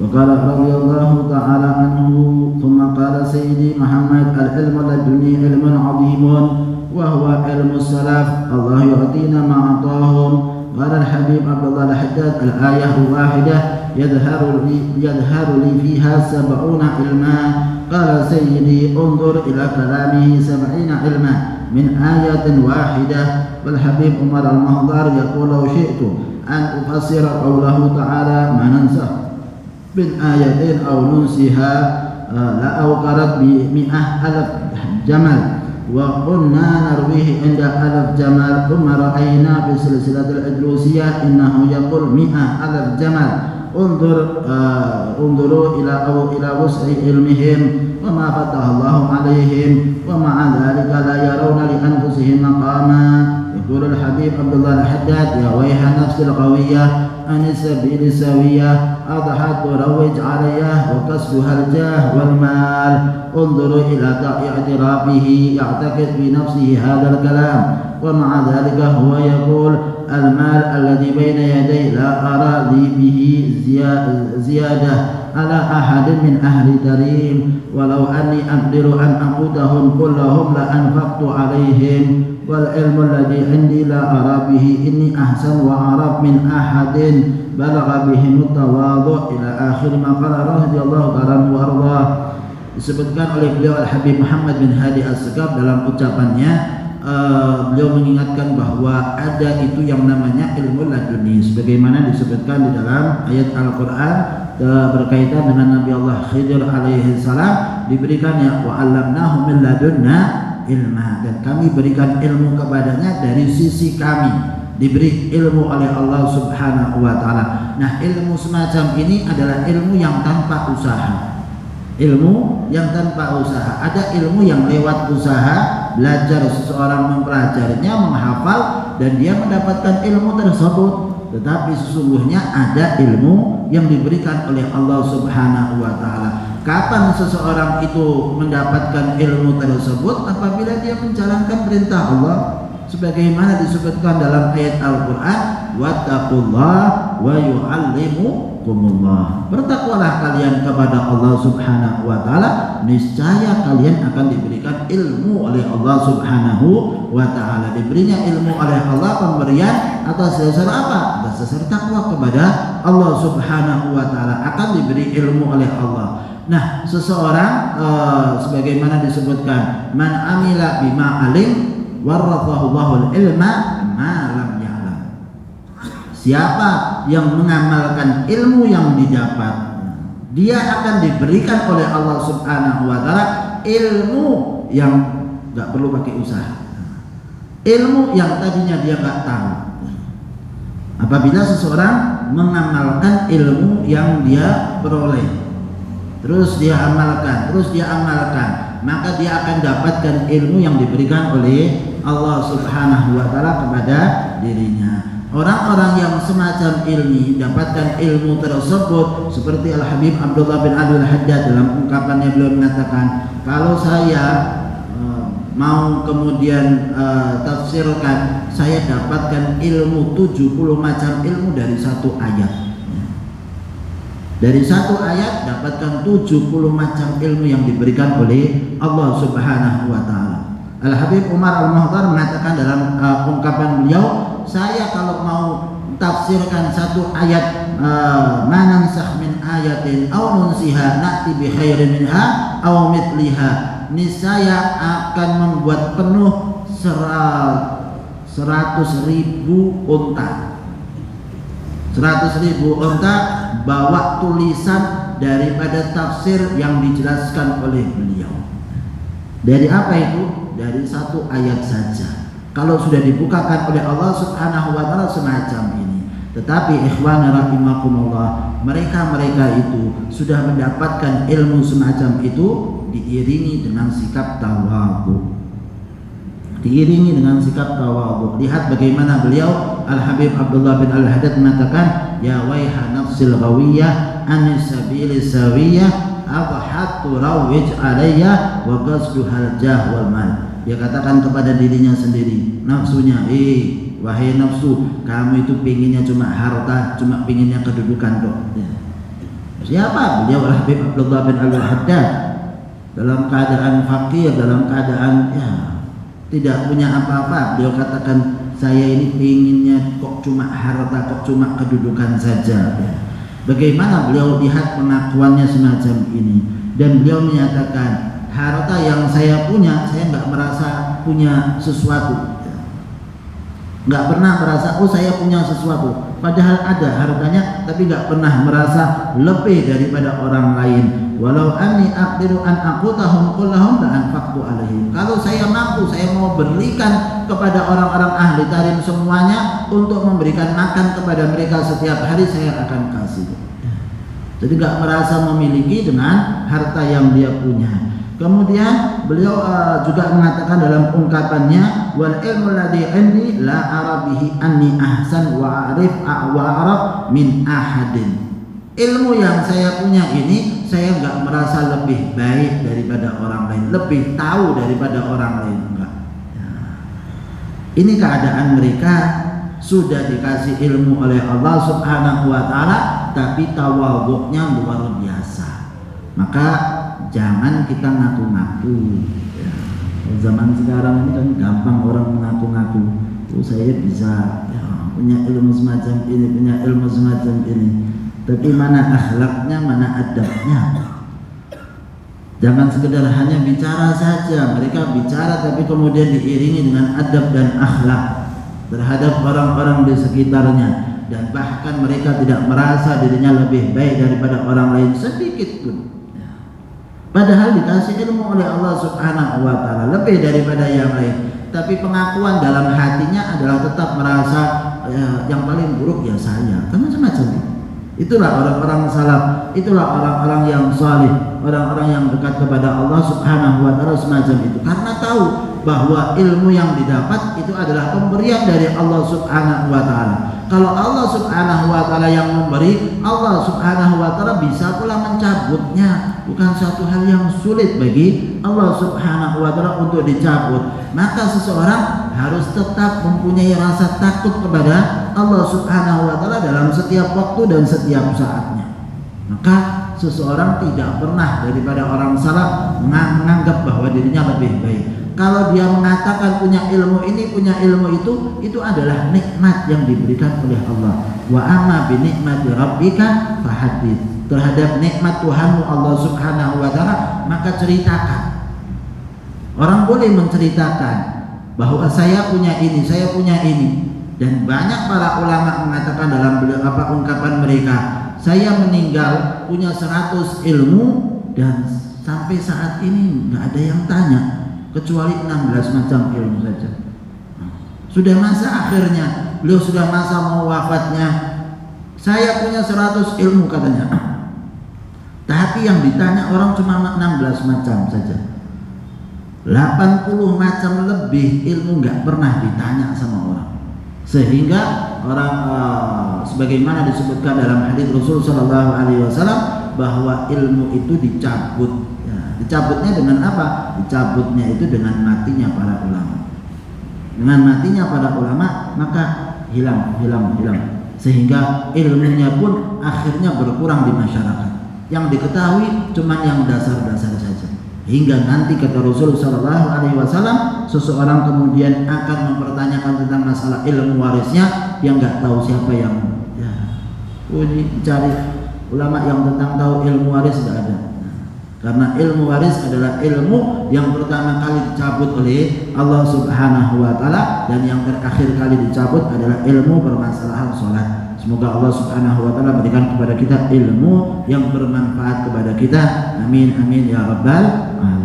وقال رضي الله تعالى عنه ثم قال سيدي محمد العلم لدني علم عظيم وهو علم السلف الله يعطينا ما أعطاهم. قال الحبيب عبد الله الحداد الآية واحدة يظهر لي فيها 70 علما. قال سيدي انظر إلى كلامه 70 علما من آية واحدة. والحبيب عمر المهضر يقول لو شئت أن أفسر قوله تعالى ما ننسخ من آية أو ننسها لأوقرت ب100,000 جمل وقلنا نرويه عند 1000 جمل ثم رأينا في سلسلة الأجلوسية إنه يقول 100,000 جمل. انظروا إلى وسع علمهم وما فتح الله عليهم ومع ذلك لا يرون لأنفسهم مقاما. يقول الحبيب عبد الله الحداد يا ويح النفس القوية عن السبيل السوية أضحت تروج عليه وكسبها الجاه والمال. انظروا إلى اعترافه يعتقد في نفسه هذا الكلام ومع ذلك هو يقول المال الذي بين يدي لا أرى لي به زيادة على أحد من أهل تريم ولو أني أقدر أن أقودهم كلهم لأنفقت عليهم والعلم الذي عندي لا أرى به إني أحسن وأعرف من أحد بلغ بهم التواضع إلى آخر ما قال رضي الله تعالى وأرضاه. Disebutkan oleh beliau Al-Habib Muhammad bin Hadi As-Segaf dalam ucapannya, beliau mengingatkan bahwa ada itu yang namanya ilmu laduni sebagaimana disebutkan di dalam ayat Al-Quran berkaitan dengan Nabi Allah Khidir alaihi salam diberikannya wa 'allamnahu min ladunna ilma, dan kami berikan ilmu kepadanya dari sisi kami, diberi ilmu oleh Allah Subhanahu wa taala. Nah, ilmu semacam ini adalah ilmu yang tanpa usaha. Ilmu yang tanpa usaha. Ada ilmu yang lewat usaha, belajar seseorang mempelajarinya, menghafal dan dia mendapatkan ilmu tersebut. Tetapi sesungguhnya ada ilmu yang diberikan oleh Allah Subhanahu wa taala. Kapan seseorang itu mendapatkan ilmu tersebut? Apabila dia menjalankan perintah Allah sebagaimana disebutkan dalam ayat Al-Qur'an, wattaqullaha wa yu'allimukumullah. Bertakwalah kalian kepada Allah Subhanahu wa taala, niscaya kalian akan diberikan ilmu oleh Allah Subhanahu wa taala. Diberinya ilmu oleh Allah pemberian atas dasar apa? Atas dasar takwa kepada Allah Subhanahu wa taala, akan diberi ilmu oleh Allah. Nah, seseorang sebagaimana disebutkan, man amila bima alim warathahu Allahul ilma ma lam ya'lam. Siapa yang mengamalkan ilmu yang didapat, dia akan diberikan oleh Allah Subhanahu wa taala ilmu yang enggak perlu pakai usaha. Ilmu yang tadinya dia enggak tahu. Apabila seseorang mengamalkan ilmu yang dia peroleh, terus dia amalkan, maka dia akan dapatkan ilmu yang diberikan oleh Allah Subhanahu wa taala kepada dirinya. Orang-orang yang semacam ini dapatkan ilmu tersebut seperti Al-Habib Abdullah bin Abdul Haddad dalam ungkapannya beliau mengatakan, kalau saya mau kemudian tafsirkan, saya dapatkan ilmu 70 macam ilmu dari satu ayat. Dari satu ayat dapatkan 70 macam ilmu yang diberikan oleh Allah Subhanahu wa taala. Al-Habib Umar Al-Muhtar mengatakan dalam ungkapan beliau, saya kalau mau tafsirkan satu ayat, manansakh min ayatin aw nunsiha na'ti bi khairin minha aw mithliha, niscaya akan membuat penuh 100.000 unta. 100.000 unta bawa tulisan daripada tafsir yang dijelaskan oleh beliau. Dari apa itu? Dari satu ayat saja. Kalau sudah dibukakan oleh Allah Subhanahu wa taala semacam ini. Tetapi ikhwan rahimakumullah, mereka itu sudah mendapatkan ilmu semacam itu diiringi dengan sikap tawadhu. Lihat bagaimana beliau Al-Habib Abdullah bin Al-Haddad mengatakan, ya waiha nafsil ghawiyah anis sabilis sawiyah adhat turawij alayya wa qasduhal jah wal mal. Dia katakan kepada dirinya sendiri, nafsunya, wahai nafsu, kamu itu pinginnya cuma harta, cuma pinginnya kedudukan dok. Siapa? Beliau Habib Abdullah bin Al-Haddad, dalam keadaan fakir, dalam keadaan tidak punya apa-apa. Beliau katakan, saya ini inginnya kok cuma harta, kok cuma kedudukan saja. Bagaimana beliau lihat pengakuannya semacam ini, dan beliau menyatakan, harta yang saya punya, saya nggak merasa punya sesuatu, nggak pernah merasa oh saya punya sesuatu, padahal ada hartanya, tapi nggak pernah merasa lebih daripada orang lain. Walau anni aqdiru an aqutahum kullahum la anfaqtu alaihim. Kalau saya mampu, saya mau berikan kepada orang-orang ahli tarim semuanya untuk memberikan makan kepada mereka setiap hari, saya akan kasih. Jadi nggak merasa memiliki dengan harta yang dia punya. Kemudian beliau juga mengatakan dalam ungkapannya, wal ilmu ladzi indi la arabihi anni ahsan wa araf min ahadin. Ilmu yang saya punya ini, saya enggak merasa lebih baik daripada orang lain, lebih tahu daripada orang lain, enggak. Ini keadaan mereka sudah dikasih ilmu oleh Allah Subhanahu wa taala, tapi tawadhu'nya luar biasa. Maka jangan kita ngaku-ngaku. Zaman sekarang ini kan gampang orang mengaku-ngaku. Oh, saya bisa punya ilmu semacam ini, punya ilmu semacam ini. Tapi mana akhlaknya, mana adabnya? Jangan sekedar hanya bicara saja. Mereka bicara tapi kemudian diiringi dengan adab dan akhlak terhadap orang-orang di sekitarnya, dan bahkan mereka tidak merasa dirinya lebih baik daripada orang lain sedikit pun. Padahal dikasih ilmu oleh Allah Subhanahu wa taala lebih daripada yang lain, tapi pengakuan dalam hatinya adalah tetap merasa yang paling buruk ya saya. Karena semacam itu. Itulah orang-orang salaf, itulah orang-orang yang salih, orang-orang yang dekat kepada Allah Subhanahu wa taala semacam itu. Karena tahu bahwa ilmu yang didapat itu adalah pemberian dari Allah Subhanahu wa taala. Kalau Allah Subhanahu wa taala yang memberi, Allah Subhanahu wa taala bisa pula mencabutnya. Bukan suatu hal yang sulit bagi Allah Subhanahu wa taala untuk dicabut. Maka seseorang harus tetap mempunyai rasa takut kepada Allah Subhanahu wa taala dalam setiap waktu dan setiap saatnya. Maka seseorang tidak pernah daripada orang salaf menganggap bahwa dirinya lebih baik. Kalau dia mengatakan punya ilmu ini, punya ilmu itu adalah nikmat yang diberikan oleh Allah. Wa amma bi nikmati rabbika fahadits. Terhadap nikmat Tuhanmu Allah Subhanahu wa taala, maka ceritakan. Orang boleh menceritakan bahwa saya punya ini, saya punya ini. Dan banyak para ulama mengatakan dalam ungkapan mereka, saya meninggal punya 100 ilmu dan sampai saat ini nggak ada yang tanya, kecuali 16 macam ilmu saja. Sudah masa akhirnya, beliau sudah masa mau wafatnya, saya punya 100 ilmu katanya, tapi yang ditanya orang cuma 16 macam saja. 80 macam lebih ilmu nggak pernah ditanya sama orang. Sehingga orang sebagaimana disebutkan dalam hadis Rasul Shallallahu Alaihi Wasallam bahwa ilmu itu dicabut. Dicabutnya dengan apa? Dicabutnya itu dengan matinya para ulama. Dengan matinya para ulama maka hilang. Sehingga ilmunya pun akhirnya berkurang di masyarakat. Yang diketahui cuma yang dasar-dasar saja. Hingga nanti kata Rasul Sallallahu Alaihi Wasallam, seseorang kemudian akan mempertanyakan tentang masalah ilmu warisnya, dia nggak tahu siapa yang cari ulama yang tentang tahu ilmu waris nggak ada. Karena ilmu waris adalah ilmu yang pertama kali dicabut oleh Allah Subhanahu Wa Taala, dan yang terakhir kali dicabut adalah ilmu permasalahan sholat. Semoga Allah Subhanahu Wa Taala berikan kepada kita ilmu yang bermanfaat kepada kita. Amin amin ya rabbal alamin.